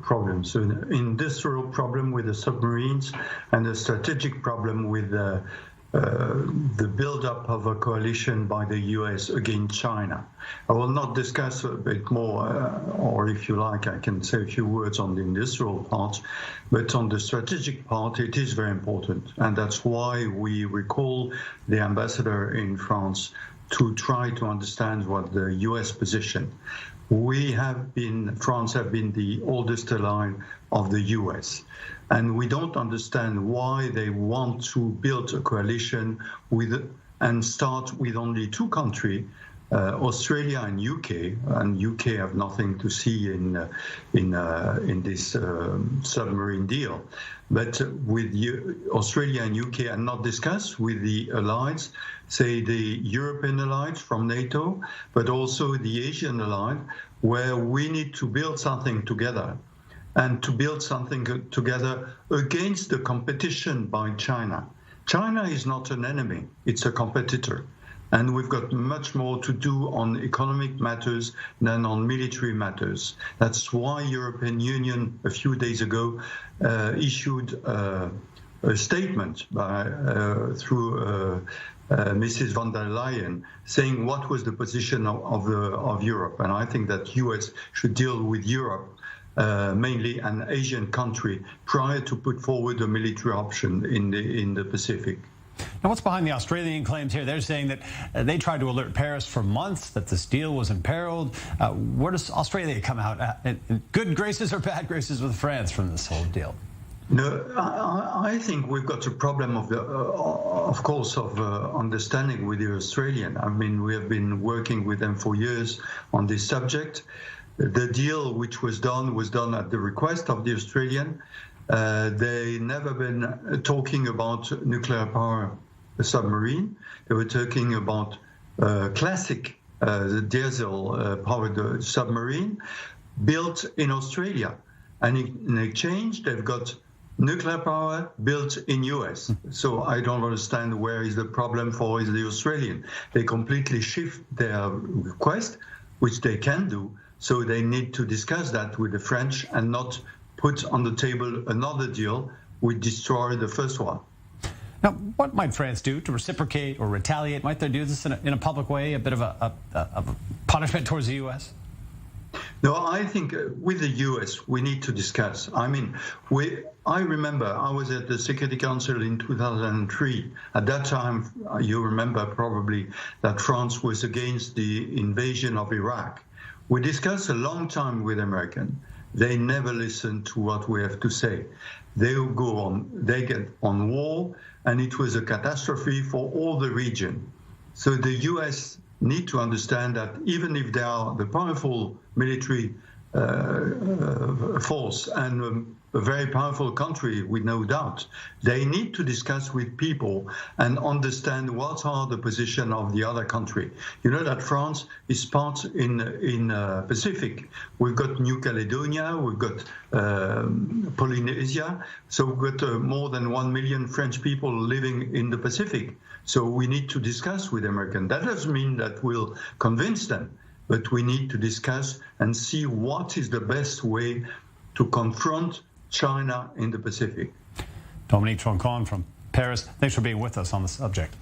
problems: so an industrial problem with the submarines and a strategic problem with the build-up of a coalition by the US against China. I will not discuss a bit more, or if you like, I can say a few words on the industrial part, but on the strategic part, it is very important. And that's why we recall the ambassador in France to try to understand what the US position. France have been the oldest ally of the US. And we don't understand why they want to build a coalition and start with only two countries, Australia and UK. And UK have nothing to see in this submarine deal. But with Australia and UK, and not discuss with the allies, say the European allies from NATO, but also the Asian allies, where we need to build something together. And to build something together against the competition by China. China is not an enemy, it's a competitor. And we've got much more to do on economic matters than on military matters. That's why European Union a few days ago issued a statement through Mrs. von der Leyen, saying what was the position of Europe. And I think that US should deal with Europe, mainly an Asian country, prior to put forward a military option in the Pacific. Now, what's behind the Australian claims here? They're saying that they tried to alert Paris for months that this deal was imperiled. Where does Australia come out? In good graces or bad graces with France from this whole deal? No, I think we've got a problem of course, of understanding with the Australian. I mean, we have been working with them for years on this subject. The deal which was done at the request of the Australian. They never been talking about nuclear power submarine. They were talking about classic diesel-powered submarine built in Australia. And in exchange, they've got nuclear power built in US. So I don't understand where is the problem for the Australian. They completely shift their request, which they can do. So they need to discuss that with the French and not put on the table another deal which destroy the first one. Now, what might France do to reciprocate or retaliate? Might they do this in a public way, a bit of a punishment towards the U.S.? No, I think with the U.S. we need to discuss. I mean, I remember I was at the Security Council in 2003. At that time, you remember probably that France was against the invasion of Iraq. We discussed a long time with Americans. They never listen to what we have to say. They get on war, and it was a catastrophe for all the region. So the US need to understand that even if they are the powerful military force and a very powerful country with no doubt, they need to discuss with people and understand what are the position of the other country. You know that France is part in Pacific. We've got New Caledonia, we've got Polynesia, so we've got more than 1 million French people living in the Pacific. So we need to discuss with Americans. That doesn't mean that we'll convince them, but we need to discuss and see what is the best way to confront China in the Pacific. Dominique Trinquand from Paris, thanks for being with us on the subject.